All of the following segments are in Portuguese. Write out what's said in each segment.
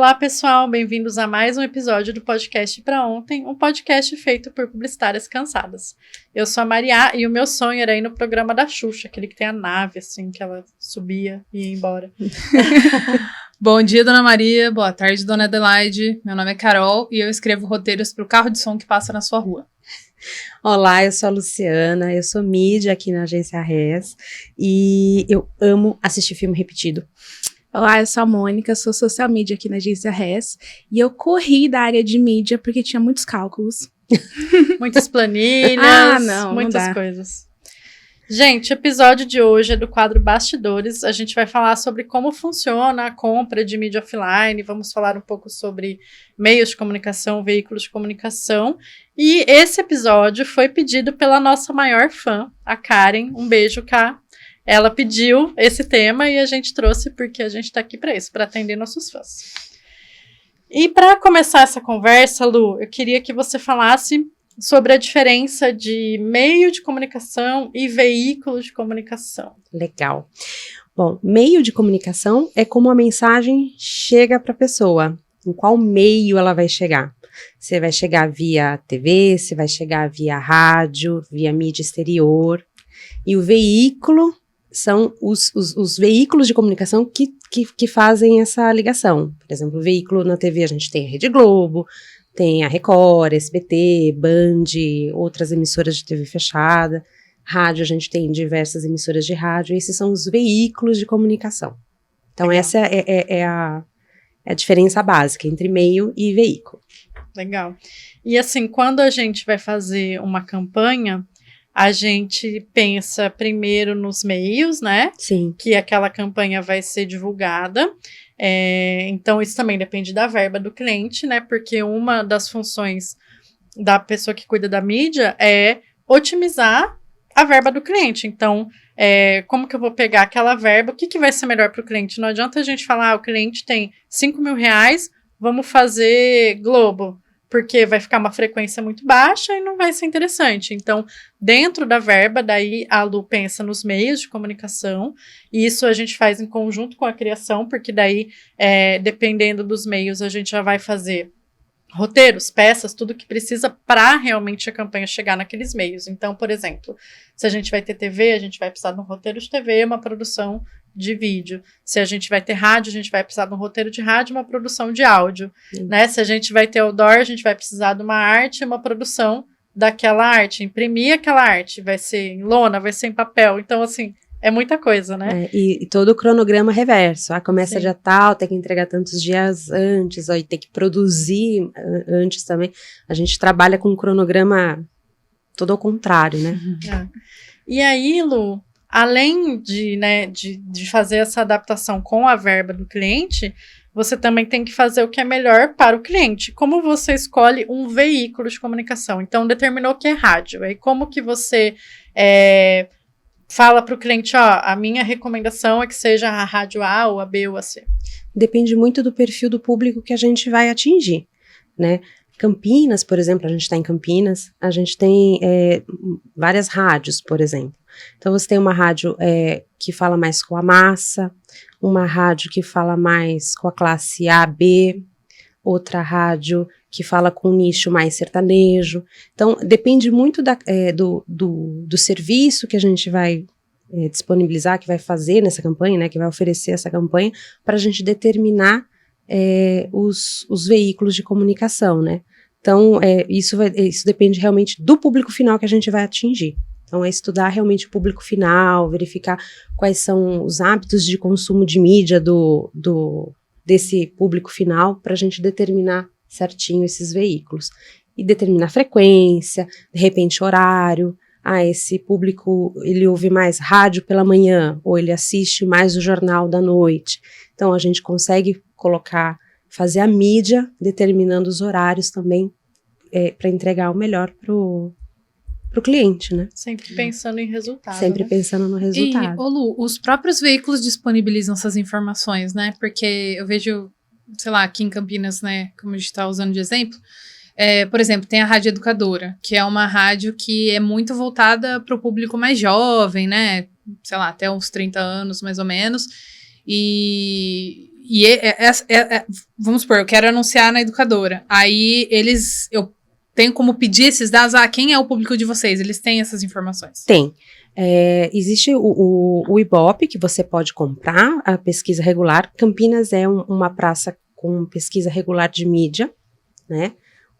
Olá, pessoal, bem-vindos a mais um episódio do Podcast Pra Ontem, um podcast feito por publicitárias cansadas. Eu sou a Maria e o meu sonho era ir no programa da Xuxa, aquele que tem a nave, assim, que ela subia e ia embora. Bom dia, Dona Maria. Boa tarde, Dona Adelaide. Meu nome é Carol e eu escrevo roteiros para o carro de som que passa na sua rua. Olá, eu sou a Luciana, eu sou mídia aqui na agência Res e eu amo assistir filme repetido. Olá, eu sou a Mônica, sou social media aqui na agência Res e eu corri da área de mídia porque tinha muitos cálculos. Muitas planilhas, muitas coisas. Gente, o episódio de hoje é do quadro Bastidores. A gente vai falar sobre como funciona a compra de mídia offline, vamos falar um pouco sobre meios de comunicação, veículos de comunicação. E esse episódio foi pedido pela nossa maior fã, a Karen. Um beijo, Ká. Ela pediu esse tema e a gente trouxe porque a gente está aqui para isso, para atender nossos fãs. E para começar essa conversa, Lu, eu queria que você falasse sobre a diferença de meio de comunicação e veículo de comunicação. Legal. Bom, meio de comunicação é como a mensagem chega para a pessoa, em qual meio ela vai chegar. Você vai chegar via TV, você vai chegar via rádio, via mídia exterior. E o veículo são os veículos de comunicação que fazem essa ligação. Por exemplo, o veículo na TV a gente tem a Rede Globo, tem a Record, SBT, Band, outras emissoras de TV fechada. Rádio, a gente tem diversas emissoras de rádio. Esses são os veículos de comunicação. Então, legal. Essa é a diferença básica entre meio e veículo. Legal. E assim, quando a gente vai fazer uma campanha, a gente pensa primeiro nos meios, né? Sim. Que aquela campanha vai ser divulgada. Então, isso também depende da verba do cliente, né? Porque uma das funções da pessoa que cuida da mídia é otimizar a verba do cliente. Então, como que eu vou pegar aquela verba? O que vai ser melhor para o cliente? Não adianta a gente falar, o cliente tem R$5.000, vamos fazer Globo, porque vai ficar uma frequência muito baixa e não vai ser interessante. Então, dentro da verba, daí a Lu pensa nos meios de comunicação, e isso a gente faz em conjunto com a criação, porque daí, dependendo dos meios, a gente já vai fazer roteiros, peças, tudo que precisa para realmente a campanha chegar naqueles meios. Então, por exemplo, se a gente vai ter TV, a gente vai precisar de um roteiro de TV, uma produção de vídeo. Se a gente vai ter rádio, a gente vai precisar de um roteiro de rádio, uma produção de áudio, né? Se a gente vai ter outdoor, a gente vai precisar de uma arte, uma produção daquela arte, imprimir aquela arte, vai ser em lona, vai ser em papel. Então, assim, é muita coisa, né? E todo o cronograma reverso. Começa dia tal, tem que entregar tantos dias antes, e tem que produzir antes também. A gente trabalha com um cronograma todo ao contrário, né? E aí, Lu, além de fazer essa adaptação com a verba do cliente, você também tem que fazer o que é melhor para o cliente. Como você escolhe um veículo de comunicação? Então, determinou que é rádio. Aí, como que você fala para o cliente, a minha recomendação é que seja a rádio A, ou a B, ou a C? Depende muito do perfil do público que a gente vai atingir, né? Campinas, por exemplo, a gente está em Campinas, a gente tem várias rádios, por exemplo. Então, você tem uma rádio que fala mais com a massa, uma rádio que fala mais com a classe A, B, outra rádio que fala com um nicho mais sertanejo. Então, depende muito do serviço que a gente vai disponibilizar, que vai fazer nessa campanha, né, que vai oferecer essa campanha, para a gente determinar os veículos de comunicação, né? Então, isso depende realmente do público final que a gente vai atingir. Então, é estudar realmente o público final, verificar quais são os hábitos de consumo de mídia desse público final, para a gente determinar certinho esses veículos. E determinar frequência, de repente horário. Esse público, ele ouve mais rádio pela manhã, ou ele assiste mais o jornal da noite. Então, a gente consegue fazer a mídia, determinando os horários também, para entregar o melhor pro cliente, né? Sempre pensando em resultado. Sempre, né? Pensando no resultado. E, Lu, os próprios veículos disponibilizam essas informações, né? Porque eu vejo, sei lá, aqui em Campinas, né, como a gente está usando de exemplo, por exemplo, tem a Rádio Educadora, que é uma rádio que é muito voltada para o público mais jovem, né? Sei lá, até uns 30 anos, mais ou menos. E vamos supor, eu quero anunciar na educadora. Aí eu tenho como pedir esses dados. Quem é o público de vocês? Eles têm essas informações? Tem. Existe o Ibope, que você pode comprar, a pesquisa regular. Campinas é uma praça com pesquisa regular de mídia, né?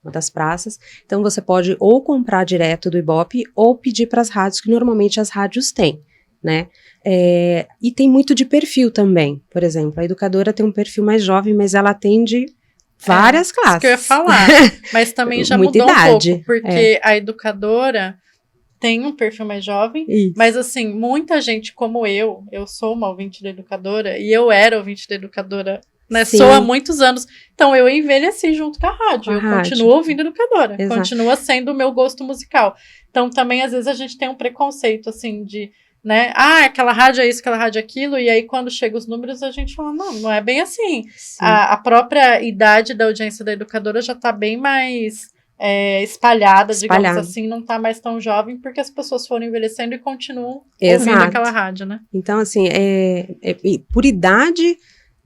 Uma das praças. Então, você pode ou comprar direto do Ibope ou pedir para as rádios, que normalmente as rádios têm, né? E tem muito de perfil também. Por exemplo, a educadora tem um perfil mais jovem, mas ela atende várias classes. Isso que eu ia falar. Mas também já Muita mudou idade, um pouco, porque a educadora tem um perfil mais jovem, Isso. mas assim, muita gente como eu sou uma ouvinte da educadora, e eu era ouvinte da educadora, né, Sim. sou há muitos anos, então eu envelheci junto com a rádio, eu continuo ouvindo a educadora, Exato. continua sendo o meu gosto musical. Então também, às vezes, a gente tem um preconceito, assim, de, né, aquela rádio é isso, aquela rádio é aquilo, e aí quando chega os números a gente fala, não é bem assim. A própria idade da audiência da educadora já tá bem mais espalhada, digamos assim, não tá mais tão jovem, porque as pessoas foram envelhecendo e continuam ouvindo aquela rádio, né? Então, assim, por idade,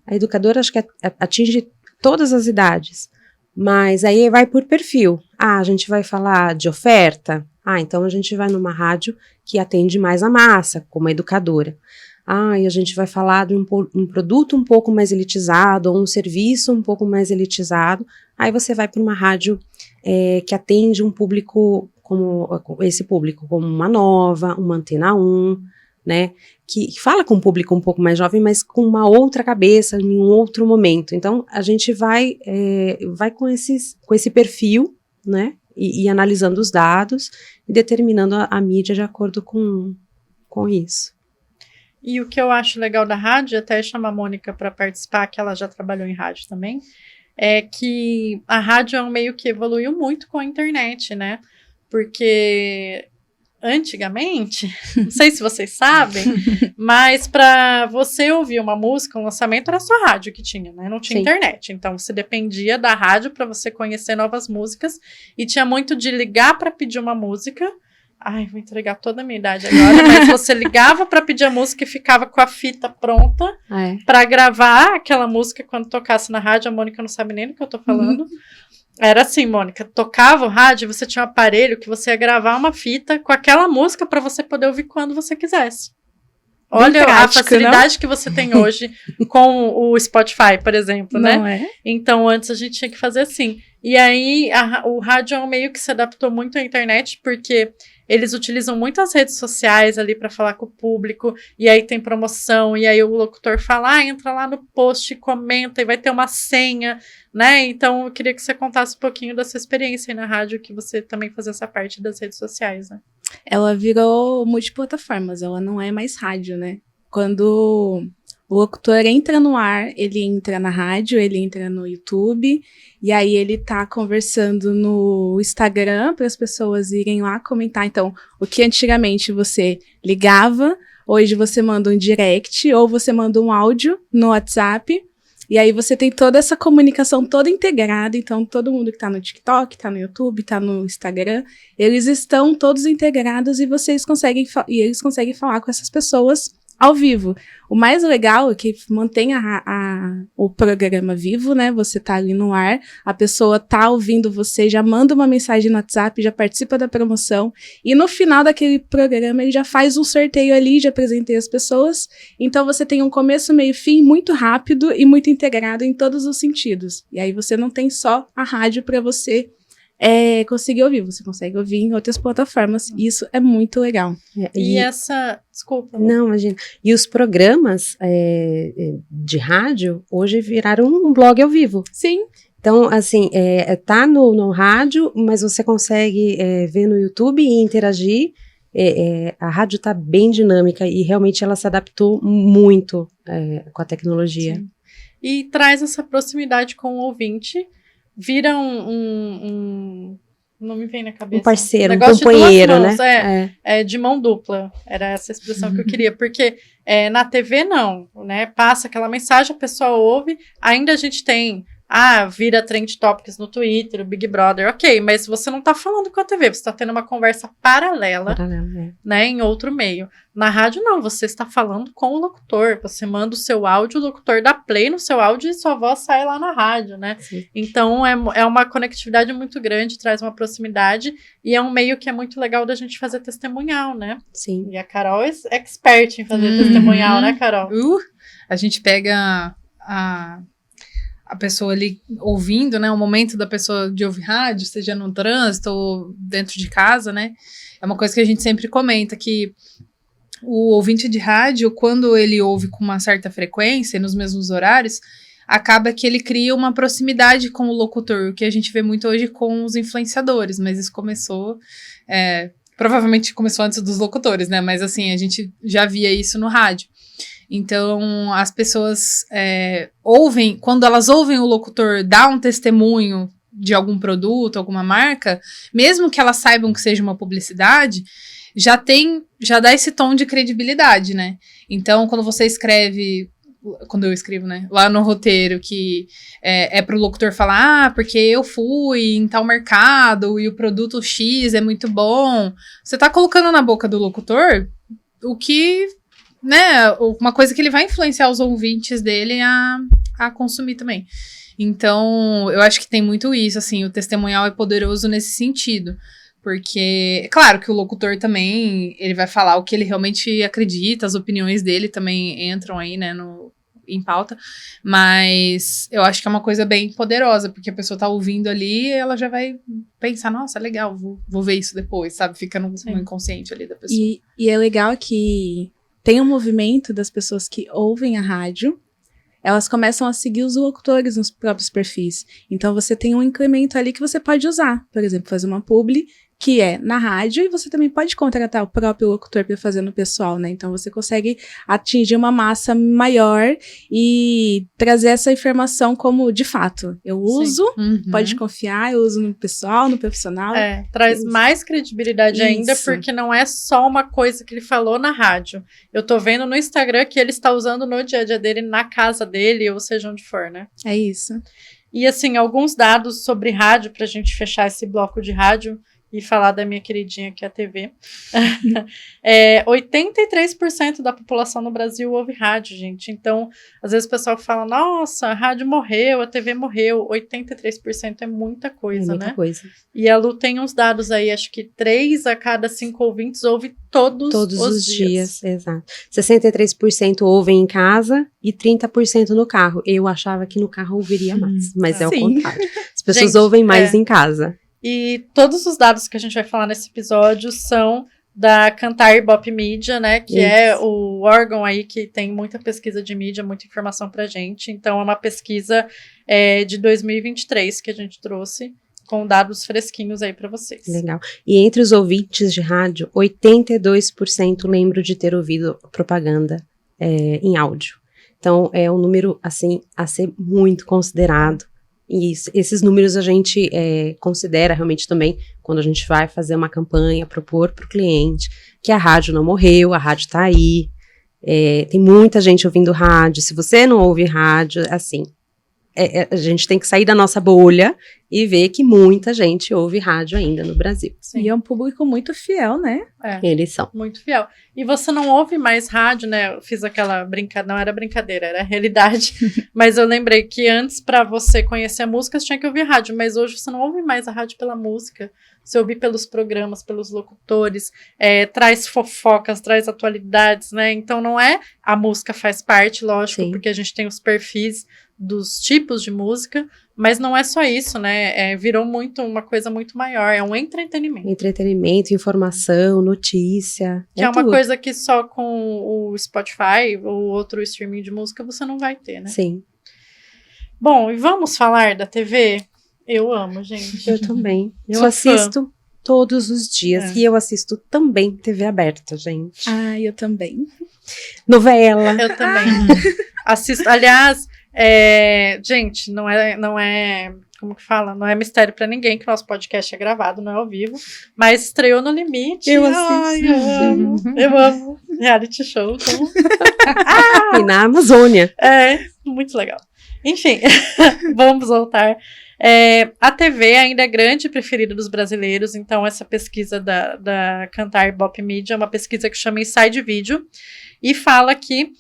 a educadora acho que atinge todas as idades, mas aí vai por perfil. A gente vai falar de oferta, então a gente vai numa rádio que atende mais a massa, como a educadora. E a gente vai falar de um produto um pouco mais elitizado, ou um serviço um pouco mais elitizado. Aí você vai para uma rádio que atende um público como esse público, como uma Nova, uma Antena 1, né? Que fala com um público um pouco mais jovem, mas com uma outra cabeça, em um outro momento. Então, a gente vai com esse perfil, né? E analisando os dados e determinando a mídia de acordo com isso. E o que eu acho legal da rádio, até chamar a Mônica para participar, que ela já trabalhou em rádio também, é que a rádio é um meio que evoluiu muito com a internet, né? Porque antigamente, não sei se vocês sabem, mas para você ouvir uma música, um lançamento, era só rádio que tinha, né? Não tinha Sim. internet. Então você dependia da rádio para você conhecer novas músicas e tinha muito de ligar para pedir uma música. Vou entregar toda a minha idade agora, mas você ligava para pedir a música e ficava com a fita pronta para gravar aquela música quando tocasse na rádio. A Mônica não sabe nem do que eu tô falando. Era assim, Mônica, tocava o rádio e você tinha um aparelho que você ia gravar uma fita com aquela música para você poder ouvir quando você quisesse. Olha prático, a facilidade que você tem hoje com o Spotify, por exemplo, não né? Então, antes a gente tinha que fazer assim. E aí, o rádio é um meio que se adaptou muito à internet, porque eles utilizam muito as redes sociais ali para falar com o público, e aí tem promoção, e aí o locutor fala, entra lá no post, comenta, e vai ter uma senha, né? Então, eu queria que você contasse um pouquinho da sua experiência aí na rádio, que você também fazia essa parte das redes sociais, né? Ela virou multiplataformas, ela não é mais rádio, né? Quando o locutor entra no ar, ele entra na rádio, ele entra no YouTube, e aí ele tá conversando no Instagram para as pessoas irem lá comentar. Então, o que antigamente você ligava, hoje você manda um direct ou você manda um áudio no WhatsApp, e aí você tem toda essa comunicação toda integrada. Então, todo mundo que tá no TikTok, tá no YouTube, tá no Instagram, eles estão todos integrados e eles conseguem falar com essas pessoas ao vivo. O mais legal é que mantém o programa vivo, né? Você tá ali no ar, a pessoa tá ouvindo você, já manda uma mensagem no WhatsApp, já participa da promoção, e no final daquele programa ele já faz um sorteio ali, já apresentei as pessoas. Então você tem um começo, meio e fim muito rápido e muito integrado em todos os sentidos. E aí você não tem só a rádio para você conseguir ouvir, você consegue ouvir em outras plataformas, e isso é muito legal. Desculpa. Não, imagina. E os programas de rádio hoje viraram um blog ao vivo. Sim. Então, assim, tá no rádio, mas você consegue ver no YouTube e interagir. A rádio tá bem dinâmica e realmente ela se adaptou muito com a tecnologia. Sim. E traz essa proximidade com o ouvinte, vira não me vem na cabeça. Um parceiro, um negócio companheiro, de duas mãos, né? De mão dupla. Era essa expressão que eu queria. Porque na TV, não, né? Passa aquela mensagem, a pessoa ouve. Ainda a gente tem vira Trend Topics no Twitter, o Big Brother, ok, mas você não tá falando com a TV, você tá tendo uma conversa paralela, né, em outro meio. Na rádio, não, você está falando com o locutor, você manda o seu áudio, o locutor dá play no seu áudio e sua voz sai lá na rádio, né? Sim. Então, é uma conectividade muito grande, traz uma proximidade, e é um meio que é muito legal da gente fazer testemunhal, né? Sim. E a Carol é expert em fazer testemunhal, né, Carol? A gente pega a pessoa ali ouvindo, né, o momento da pessoa de ouvir rádio, seja no trânsito ou dentro de casa, né, é uma coisa que a gente sempre comenta, que o ouvinte de rádio, quando ele ouve com uma certa frequência e nos mesmos horários, acaba que ele cria uma proximidade com o locutor, o que a gente vê muito hoje com os influenciadores, mas isso começou, provavelmente começou antes dos locutores, né, mas assim, a gente já via isso no rádio. Então, as pessoas ouvem, quando elas ouvem o locutor dar um testemunho de algum produto, alguma marca, mesmo que elas saibam que seja uma publicidade, já dá esse tom de credibilidade, né? Então, quando você escreve, quando eu escrevo, né, lá no roteiro, que é pro locutor falar, porque eu fui em tal mercado e o produto X é muito bom, você tá colocando na boca do locutor o que... né, uma coisa que ele vai influenciar os ouvintes dele a consumir também. Então, eu acho que tem muito isso, assim, o testemunhal é poderoso nesse sentido, porque, claro que o locutor também, ele vai falar o que ele realmente acredita, as opiniões dele também entram aí, né, em pauta, mas eu acho que é uma coisa bem poderosa, porque a pessoa tá ouvindo ali e ela já vai pensar, nossa, legal, vou ver isso depois, sabe, fica no inconsciente ali da pessoa. E é legal que tem um movimento das pessoas que ouvem a rádio, elas começam a seguir os locutores nos próprios perfis. Então, você tem um incremento ali que você pode usar. Por exemplo, fazer uma publi que é na rádio e você também pode contratar o próprio locutor para fazer no pessoal, né? Então, você consegue atingir uma massa maior e trazer essa informação como, de fato, eu uso, pode confiar, eu uso no pessoal, no profissional. Traz mais credibilidade ainda, porque não é só uma coisa que ele falou na rádio. Eu tô vendo no Instagram que ele está usando no dia a dia dele, na casa dele, ou seja, onde for, né? É isso. E, assim, alguns dados sobre rádio, pra gente fechar esse bloco de rádio, e falar da minha queridinha que é a TV. 83% da população no Brasil ouve rádio, gente. Então, às vezes o pessoal fala, nossa, a rádio morreu, a TV morreu. 83% é muita coisa, né? Coisa. E a Lu tem uns dados aí, acho que 3 a cada 5 ouvintes ouve todos os dias. Exato. 63% ouvem em casa e 30% no carro. Eu achava que no carro ouviria mais, mas é o contrário. As pessoas ouvem mais em casa. E todos os dados que a gente vai falar nesse episódio são da Kantar Ibope Mídia, né, que é o órgão aí que tem muita pesquisa de mídia, muita informação pra gente. Então, é uma pesquisa de 2023 que a gente trouxe, com dados fresquinhos aí pra vocês. Legal. E entre os ouvintes de rádio, 82% lembram de ter ouvido propaganda em áudio. Então, é um número, assim, a ser muito considerado. E esses números a gente considera realmente também quando a gente vai fazer uma campanha, propor para o cliente que a rádio não morreu, a rádio está aí, tem muita gente ouvindo rádio. Se você não ouve rádio, assim, a gente tem que sair da nossa bolha e ver que muita gente ouve rádio ainda no Brasil. Sim. E é um público muito fiel, né? Eles são. Muito fiel. E você não ouve mais rádio, né? Eu fiz aquela brincadeira, não era brincadeira, era realidade. Mas eu lembrei que antes, para você conhecer a música, você tinha que ouvir rádio. Mas hoje você não ouve mais a rádio pela música. Você ouve pelos programas, pelos locutores, traz fofocas, traz atualidades, né? Então não é... A música faz parte, lógico, porque a gente tem os perfis dos tipos de música, mas não é só isso, né? Virou uma coisa muito maior, é um entretenimento. Entretenimento, informação, notícia. Que é uma coisa que só com o Spotify ou outro streaming de música você não vai ter, né? Sim. Bom, e vamos falar da TV? Eu amo, gente. Eu também. Eu assisto todos os dias. E eu assisto também TV aberta, gente. Ah, eu também. Novela. Eu também. Assisto, aliás... gente, não é, como que fala? Não é mistério pra ninguém que nosso podcast é gravado, não é ao vivo, mas estreou No Limite. Eu assisto. Eu amo reality show. Então... E na Amazônia. Muito legal. Enfim, vamos voltar. A TV ainda é grande preferida dos brasileiros, então essa pesquisa da Kantar Ibope Media é uma pesquisa que chama Inside Video e fala que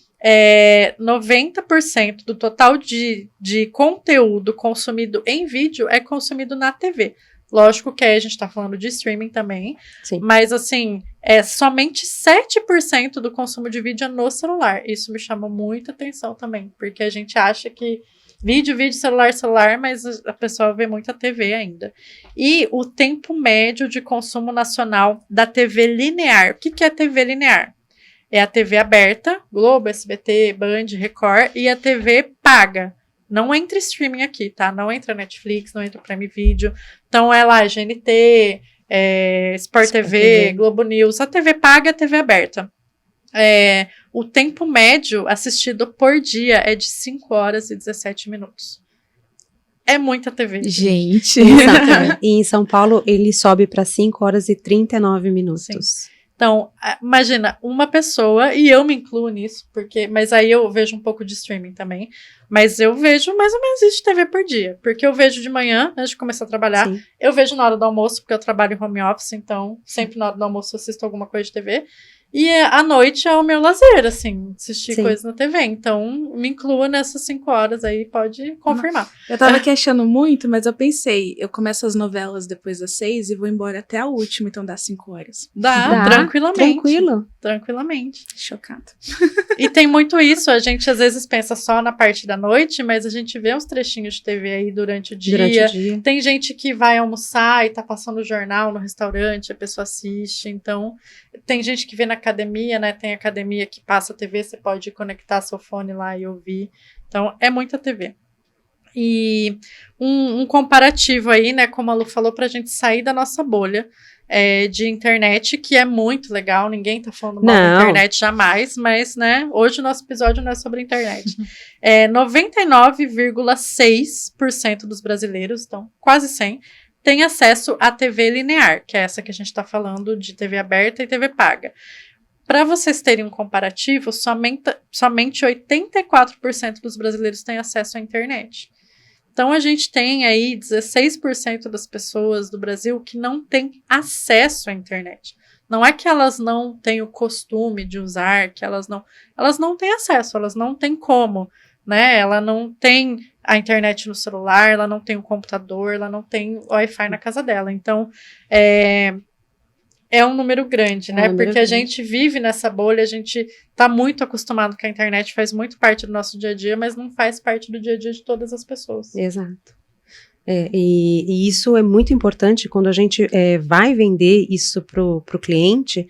90% do total de conteúdo consumido em vídeo é consumido na TV. Lógico que aí a gente tá falando de streaming também, Sim. mas assim, somente 7% do consumo de vídeo é no celular. Isso me chamou muita atenção também, porque a gente acha que vídeo, celular, mas a pessoa vê muita TV ainda. E o tempo médio de consumo nacional da TV linear. O que é TV linear? É a TV aberta, Globo, SBT, Band, Record, e a TV paga. Não entra streaming aqui, tá? Não entra Netflix, não entra Prime Video. Então é lá, GNT, Sport TV, Globo News. A TV paga, a TV aberta. O tempo médio assistido por dia é de 5 horas e 17 minutos. É muita TV. Gente. Exatamente. E em São Paulo, ele sobe para 5 horas e 39 minutos. Sim. Então, imagina, uma pessoa, e eu me incluo nisso, mas aí eu vejo um pouco de streaming também, mas eu vejo mais ou menos isso de TV por dia, porque eu vejo de manhã, antes de começar a trabalhar, Sim. eu vejo na hora do almoço, porque eu trabalho em home office, então sempre na hora do almoço eu assisto alguma coisa de TV, e à noite é o meu lazer, assim, assistir Sim. coisas na TV, então me inclua nessas 5 horas aí, pode confirmar. Eu tava aqui achando muito, mas eu pensei, eu começo as novelas depois das 6 e vou embora até a última, então dá 5 horas. Dá, tranquilamente. Tranquilo. Tranquilamente. Chocada. E tem muito isso, a gente às vezes pensa só na parte da noite, mas a gente vê uns trechinhos de TV aí durante o dia. Durante o dia. Tem gente que vai almoçar e tá passando o jornal no restaurante, a pessoa assiste, então tem gente que vê na academia, né, tem academia que passa a TV, você pode conectar seu fone lá e ouvir, então é muita TV. E um comparativo aí, né, como a Lu falou, pra gente sair da nossa bolha de internet, que é muito legal, ninguém tá falando mal da internet jamais, mas, né, hoje o nosso episódio não é sobre internet. 99,6% dos brasileiros, então quase 100%, tem acesso à TV linear, que é essa que a gente tá falando de TV aberta e TV paga. Para vocês terem um comparativo, somente 84% dos brasileiros têm acesso à internet. Então, a gente tem aí 16% das pessoas do Brasil que não têm acesso à internet. Não é que elas não têm o costume de usar, que elas não têm acesso, elas não têm como, né? Ela não tem a internet no celular, ela não tem o computador, ela não tem Wi-Fi na casa dela. Então, é um número grande, né? Porque a gente vive nessa bolha, a gente tá muito acostumado com a internet, faz muito parte do nosso dia a dia, mas não faz parte do dia a dia de todas as pessoas. Exato. E isso é muito importante quando a gente vai vender isso pro cliente,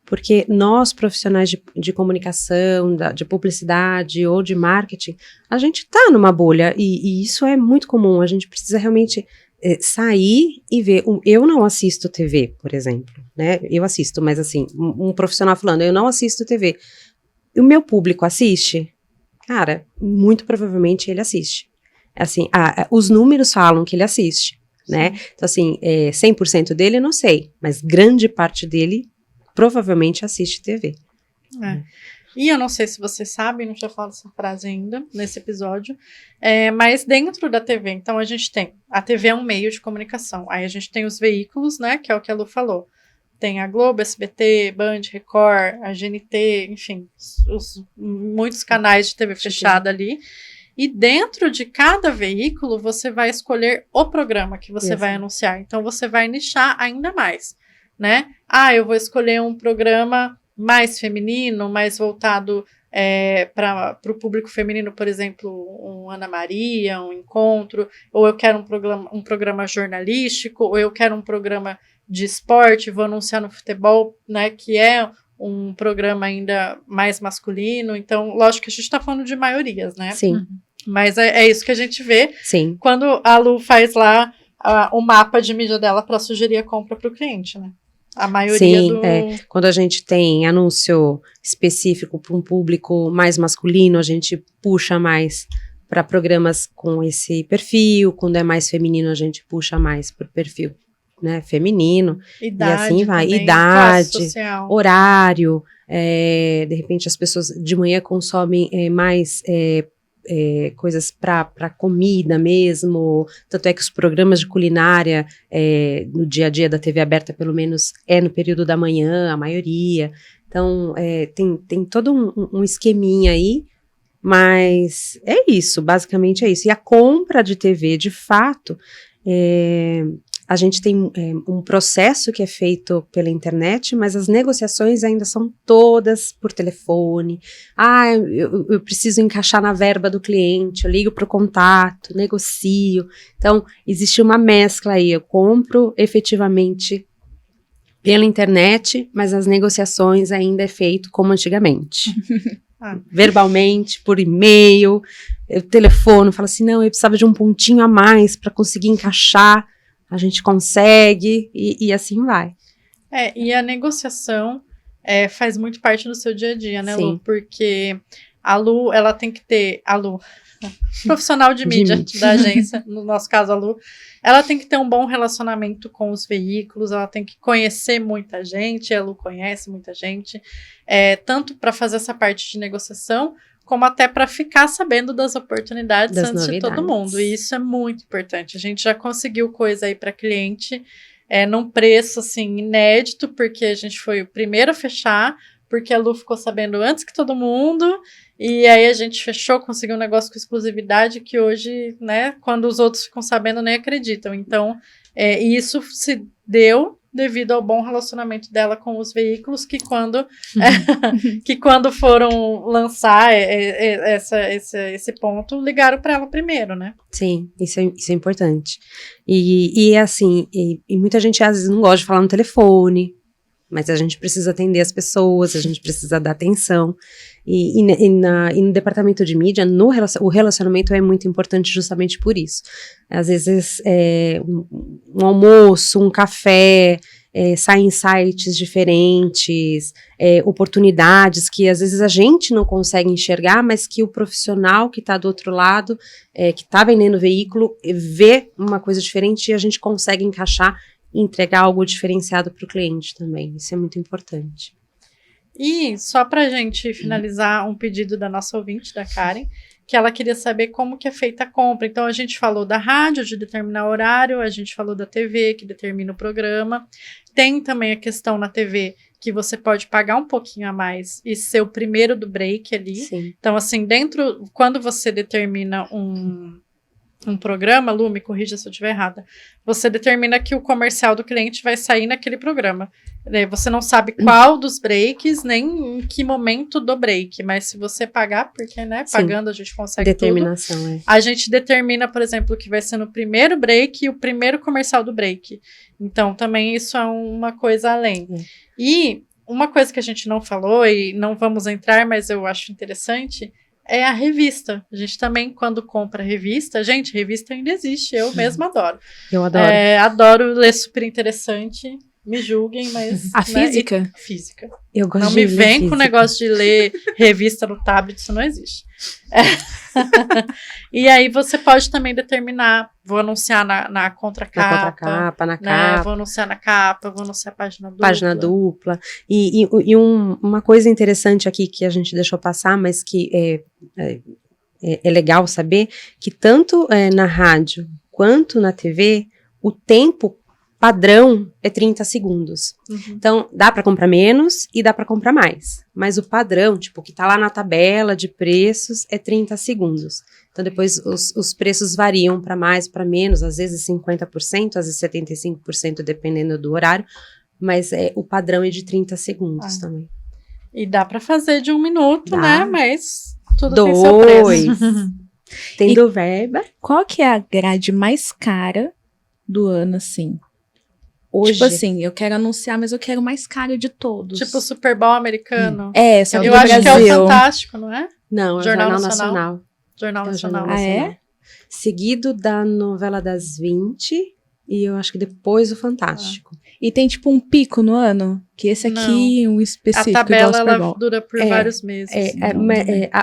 porque nós, profissionais de comunicação, de publicidade ou de marketing, a gente tá numa bolha, e isso é muito comum, a gente precisa realmente sair e ver. Eu não assisto TV, por exemplo, né? Eu assisto, mas assim, um profissional falando, eu não assisto TV. O meu público assiste? Cara, muito provavelmente ele assiste. Assim, os números falam que ele assiste, né? Então, assim, 100% dele eu não sei, mas grande parte dele provavelmente assiste TV. E eu não sei se vocês sabem, não tinha falado essa frase ainda nesse episódio, mas dentro da TV, então a gente tem, a TV é um meio de comunicação, aí a gente tem os veículos, né, que é o que a Lu falou, tem a Globo, SBT, Band, Record, a GNT, enfim, muitos canais de TV fechada ali, e dentro de cada veículo você vai escolher o programa que você vai anunciar, então você vai nichar ainda mais, né, eu vou escolher um programa mais feminino, mais voltado para o público feminino, por exemplo, um Ana Maria, um Encontro, ou eu quero um programa jornalístico, ou eu quero um programa de esporte, vou anunciar no futebol, né, que é um programa ainda mais masculino, então, lógico que a gente está falando de maiorias, né? Sim. Mas é isso que a gente vê. Sim. Quando a Lu faz lá o mapa de mídia dela para sugerir a compra para o cliente, né? A maioria quando a gente tem anúncio específico para um público mais masculino, a gente puxa mais para programas com esse perfil, quando é mais feminino, a gente puxa mais para o perfil, né, feminino, idade, e assim vai, também, idade, horário, de repente as pessoas de manhã consomem mais coisas para comida mesmo, tanto é que os programas de culinária no dia a dia da TV aberta, pelo menos, no período da manhã, a maioria. Então, tem todo um esqueminha aí, mas é isso, basicamente é isso. E a compra de TV, de fato, a gente tem um processo que é feito pela internet, mas as negociações ainda são todas por telefone. Eu preciso encaixar na verba do cliente, eu ligo para o contato, negocio. Então, existe uma mescla aí. Eu compro efetivamente pela internet, mas as negociações ainda é feito como antigamente. Verbalmente, por e-mail, eu telefono, falo assim, não, eu precisava de um pontinho a mais para conseguir encaixar. A gente consegue e assim vai. E a negociação faz muito parte do seu dia a dia, né, Lu? Porque a Lu, ela tem que ter... A Lu, profissional de mídia da agência, no nosso caso a Lu, ela tem que ter um bom relacionamento com os veículos, ela tem que conhecer muita gente, a Lu conhece muita gente, tanto para fazer essa parte de negociação, como até para ficar sabendo das oportunidades antes de todo mundo. E isso é muito importante. A gente já conseguiu coisa aí para cliente num preço assim inédito, porque a gente foi o primeiro a fechar, porque a Lu ficou sabendo antes que todo mundo, e aí a gente fechou, conseguiu um negócio com exclusividade que hoje, né, quando os outros ficam sabendo, nem acreditam. Então, isso se deu devido ao bom relacionamento dela com os veículos, que quando foram lançar esse ponto, ligaram para ela primeiro, né? Sim, isso é importante. E assim, e muita gente às vezes não gosta de falar no telefone, mas a gente precisa atender as pessoas, a gente precisa dar atenção. E no departamento de mídia, o relacionamento é muito importante justamente por isso. Às vezes, um almoço, um café, saem insights diferentes, oportunidades que às vezes a gente não consegue enxergar, mas que o profissional que está do outro lado, que está vendendo o veículo, vê uma coisa diferente e a gente consegue encaixar e entregar algo diferenciado para o cliente também. Isso é muito importante. E só para a gente finalizar, um pedido da nossa ouvinte, da Karen, que ela queria saber como que é feita a compra. Então, a gente falou da rádio, de determinar o horário, a gente falou da TV, que determina o programa. Tem também a questão na TV, que você pode pagar um pouquinho a mais e ser o primeiro do break ali. Sim. Então, assim, quando você determina um programa, Lu, me corrija se eu estiver errada, você determina que o comercial do cliente vai sair naquele programa. Você não sabe qual dos breaks, nem em que momento do break, mas se você pagar, porque, né, pagando a gente consegue determinação, tudo. A gente determina, por exemplo, que vai ser no primeiro break e o primeiro comercial do break. Então, também isso é uma coisa além. E uma coisa que a gente não falou, e não vamos entrar, mas eu acho interessante, é a revista. A gente também, quando compra revista, revista ainda existe, eu mesma adoro. Eu adoro. Adoro ler, super interessante. Me julguem, mas... A física? Física. Eu gosto não de me ler vem física. com o negócio de ler revista no tablet, isso não existe. E aí você pode também determinar, vou anunciar na contracapa. Na contracapa, na né? capa. Vou anunciar na capa, vou anunciar a página dupla. Página dupla. E uma coisa interessante aqui que a gente deixou passar, mas que é legal saber, que tanto na rádio quanto na TV, o tempo padrão é 30 segundos. Uhum. Então, dá para comprar menos e dá para comprar mais. Mas o padrão, tipo, que tá lá na tabela de preços, é 30 segundos. Então, depois os preços variam para mais, para menos, às vezes 50%, às vezes 75%, dependendo do horário. Mas o padrão é de 30 segundos também. E dá para fazer de 1 minuto, Dá. né? Mas tudo tem seu preço. Tendo verba. Qual que é a grade mais cara do ano, assim? Hoje, Tipo assim, eu quero anunciar, mas eu quero o mais caro de todos. Tipo o Super Bowl americano. Só que Eu do acho Brasil. que é o Fantástico, não é? não, é o Jornal Jornal Nacional. Nacional. Jornal É o Nacional. Jornal Nacional. Seguido da novela das 20 e eu acho que depois o Fantástico. E tem tipo um pico no ano? Que esse aqui, um A específico, igual tabela, o Super ela Bowl. dura por vários meses.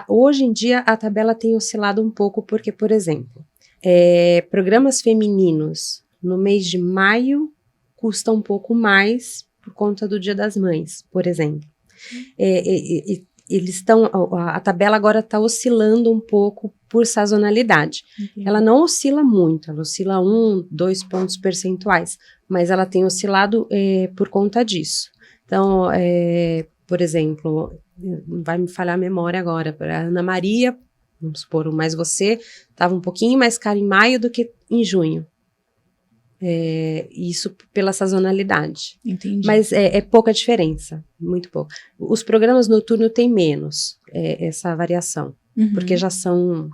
Hoje em dia a tabela tem oscilado um pouco porque, por exemplo, programas femininos no mês de maio custa um pouco mais por conta do Dia das Mães, por exemplo. eles estão, a tabela agora está oscilando um pouco por sazonalidade. Ela não oscila muito, ela oscila 1, 2 pontos percentuais, mas ela tem oscilado por conta disso. Então, por exemplo, vai me falhar a memória agora, para Ana Maria, vamos supor, o Mais Você, estava um pouquinho mais caro em maio do que em junho. Isso pela sazonalidade. Entendi. Mas é pouca diferença, muito pouco. Os programas noturnos têm menos essa variação, porque já são...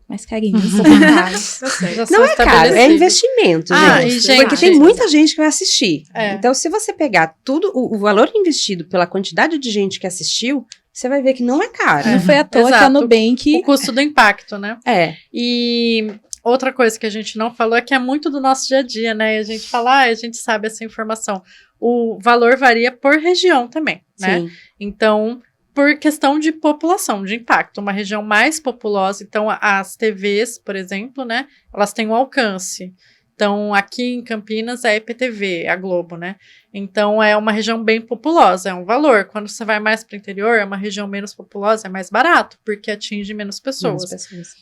Mais carinhos. Já são Não é caro, é estabelecidos. investimento, Ah, gente. e, gente, Porque tem muita gente que vai assistir. É. Então, se você pegar tudo, o valor investido pela quantidade de gente que assistiu, você vai ver que não é caro. Não foi à toa que a Exato. Nubank... O custo do impacto, né? E outra coisa que a gente não falou é que é muito do nosso dia a dia, né? E a gente fala, a gente sabe essa informação. O valor varia por região também, né? Sim. Então, por questão de população, de impacto. Uma região mais populosa, então as TVs, por exemplo, né? Elas têm um alcance. Então, aqui em Campinas é a IPTV, a Globo, né? Então, é uma região bem populosa, é um valor. Quando você vai mais para o interior, é uma região menos populosa, é mais barato, porque atinge menos pessoas.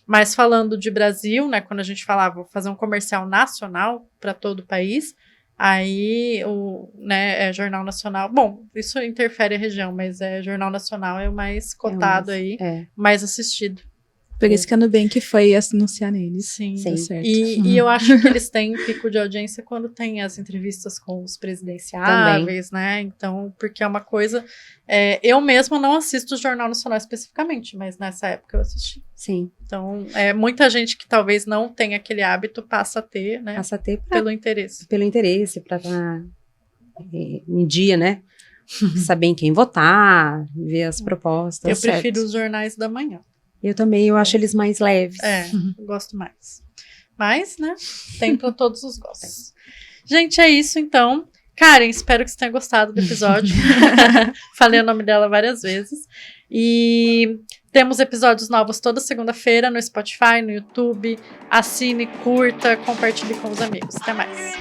Mas falando de Brasil, né? Quando a gente falava, vou fazer um comercial nacional para todo o país, aí é Jornal Nacional. Bom, isso interfere a região, mas Jornal Nacional é o mais cotado aí, mais assistido. Por isso que a Nubank foi anunciar neles. Sim. Deu certo. E eu acho que eles têm pico de audiência quando tem as entrevistas com os presidenciáveis, né? Então, porque é uma coisa... eu mesma não assisto o Jornal Nacional especificamente, mas nessa época eu assisti. Sim. Então, muita gente que talvez não tenha aquele hábito passa a ter, né? Passa a ter pelo interesse. Pelo interesse, para estar em dia, né? Saber em quem votar, ver as propostas. Eu prefiro os jornais da manhã. Eu também, eu acho eles mais leves. Eu gosto mais. Mas, né, tem para todos os gostos. Gente, é isso então. Karen, espero que você tenha gostado do episódio. Falei o nome dela várias vezes. E temos episódios novos toda segunda-feira no Spotify, no YouTube. Assine, curta, compartilhe com os amigos. Até mais.